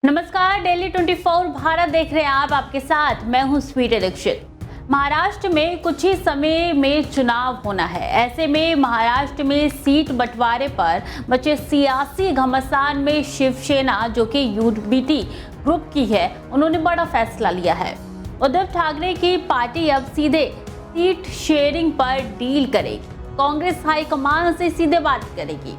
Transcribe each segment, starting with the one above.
नमस्कार, डेली 24 भारत देख रहे हैं आप। आपके साथ मैं हूं स्वीटी दीक्षित। महाराष्ट्र में कुछ ही समय में चुनाव होना है। ऐसे में महाराष्ट्र में सीट बंटवारे पर बचे सियासी घमासान में शिवसेना, जो कि यूबीटी ग्रुप की है, उन्होंने बड़ा फैसला लिया है। उद्धव ठाकरे की पार्टी अब सीधे सीट शेयरिंग पर डील करेगी। कांग्रेस हाईकमान से सीधे बात करेगी।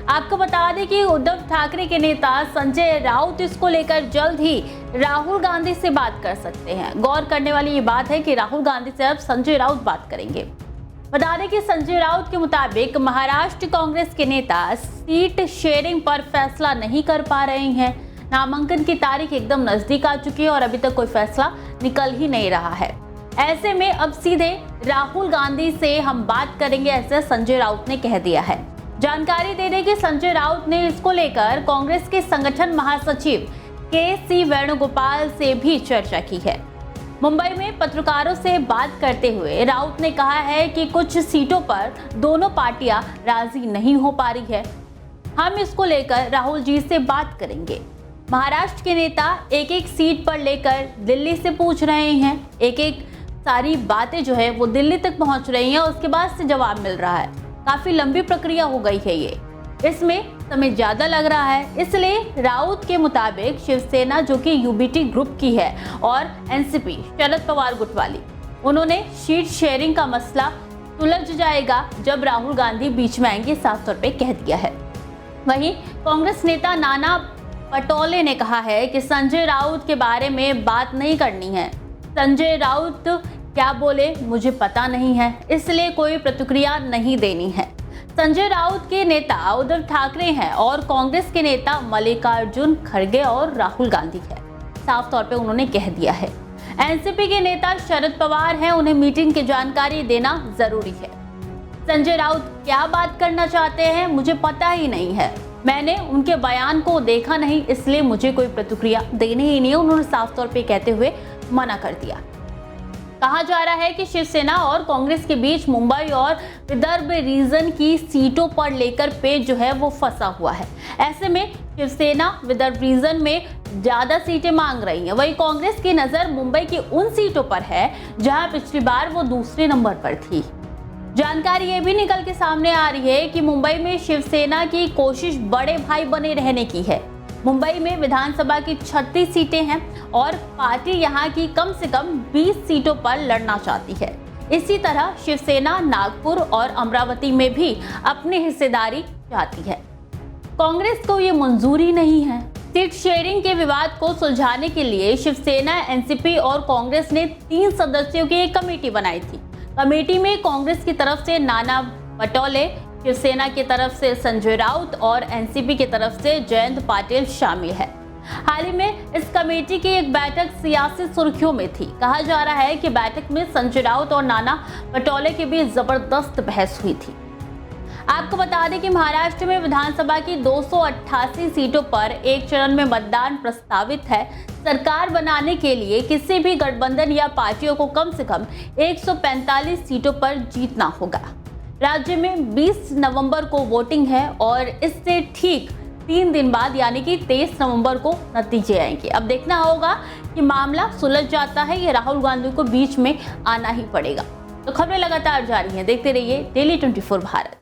आपको बता दें कि उद्धव ठाकरे के नेता संजय राउत इसको लेकर जल्द ही राहुल गांधी से बात कर सकते हैं। गौर करने वाली ये बात है कि राहुल गांधी से अब संजय राउत बात करेंगे। बता दें कि संजय राउत के मुताबिक महाराष्ट्र कांग्रेस के नेता सीट शेयरिंग पर फैसला नहीं कर पा रहे हैं। नामांकन की तारीख एकदम नजदीक आ चुकी है और अभी तक कोई फैसला निकल ही नहीं रहा है। ऐसे में अब सीधे राहुल गांधी से हम बात करेंगे, ऐसा संजय राउत ने कह दिया है। जानकारी दे दें कि संजय राउत ने इसको लेकर कांग्रेस के संगठन महासचिव के.सी. वेणुगोपाल से भी चर्चा की है। मुंबई में पत्रकारों से बात करते हुए राउत ने कहा है कि कुछ सीटों पर दोनों पार्टियां राजी नहीं हो पा रही है। हम इसको लेकर राहुल जी से बात करेंगे। महाराष्ट्र के नेता एक एक सीट पर लेकर दिल्ली से पूछ रहे हैं। एक एक सारी बातें जो है वो दिल्ली तक पहुंच रही हैं, उसके बाद से जवाब मिल रहा है। काफी लंबी प्रक्रिया हो गई है ये, इसमें समय ज्यादा लग रहा है। इसलिए राउत के मुताबिक शिवसेना, जो कि यूबीटी ग्रुप की है, और एनसीपी शरद पवार गुट वाली, उन्होंने सीट शेयरिंग का मसला सुलझ जाएगा जब राहुल गांधी बीच में आएंगे, साफ तौर पे कह दिया है। वहीं कांग्रेस नेता नाना पटोले ने कहा है कि संजय राउत के बारे में बात नहीं करनी है। संजय राउत क्या बोले मुझे पता नहीं है, इसलिए कोई प्रतिक्रिया नहीं देनी है। संजय राउत के नेता उद्धव ठाकरे हैं और कांग्रेस के नेता मल्लिकार्जुन खड़गे और राहुल गांधी है। साफ तौर पे उन्होंने कह दिया है। एनसीपी के नेता शरद पवार हैं, उन्हें मीटिंग की जानकारी देना जरूरी है। संजय राउत क्या बात करना चाहते हैं मुझे पता ही नहीं है। मैंने उनके बयान को देखा नहीं, इसलिए मुझे कोई प्रतिक्रिया देनी ही नहीं है, उन्होंने साफ तौर पे कहते हुए मना कर दिया। कहा जा रहा है कि शिवसेना और कांग्रेस के बीच मुंबई और विदर्भ रीजन की सीटों पर लेकर पेच जो है वो फंसा हुआ है। ऐसे में शिवसेना विदर्भ रीजन में ज्यादा सीटें मांग रही है। वहीं कांग्रेस की नजर मुंबई की उन सीटों पर है जहां पिछली बार वो दूसरे नंबर पर थी। जानकारी ये भी निकल के सामने आ रही है कि मुंबई में शिवसेना की कोशिश बड़े भाई बने रहने की है। मुंबई में विधानसभा की 36 सीटें हैं और पार्टी यहां की कम से कम 20 सीटों पर लड़ना चाहती है। इसी तरह शिवसेना नागपुर और अमरावती में भी अपनी हिस्सेदारी चाहती है। कांग्रेस को ये मंजूरी नहीं है। सीट शेयरिंग के विवाद को सुलझाने के लिए शिवसेना, एनसीपी और कांग्रेस ने 3 सदस्यों की एक कमेटी बनाई थी। कमेटी में कांग्रेस की तरफ से नाना पटोले, शिवसेना की तरफ से संजय राउत और एनसीपी की तरफ से जयंत पाटिल शामिल है। हाल ही में इस कमेटी की एक बैठक सियासी सुर्खियों में थी। कहा जा रहा है कि बैठक में संजय राउत और नाना पटोले के बीच जबरदस्त बहस हुई थी। आपको बता दें कि महाराष्ट्र में विधानसभा की 288 सीटों पर एक चरण में मतदान प्रस्तावित है। सरकार बनाने के लिए किसी भी गठबंधन या पार्टियों को कम से कम 145 सीटों पर जीतना होगा। राज्य में 20 नवंबर को वोटिंग है और इससे ठीक 3 दिन बाद यानी कि 23 नवंबर को नतीजे आएंगे। अब देखना होगा कि मामला सुलझ जाता है या राहुल गांधी को बीच में आना ही पड़ेगा। तो खबरें लगातार जारी हैं, देखते रहिए डेली 24 भारत।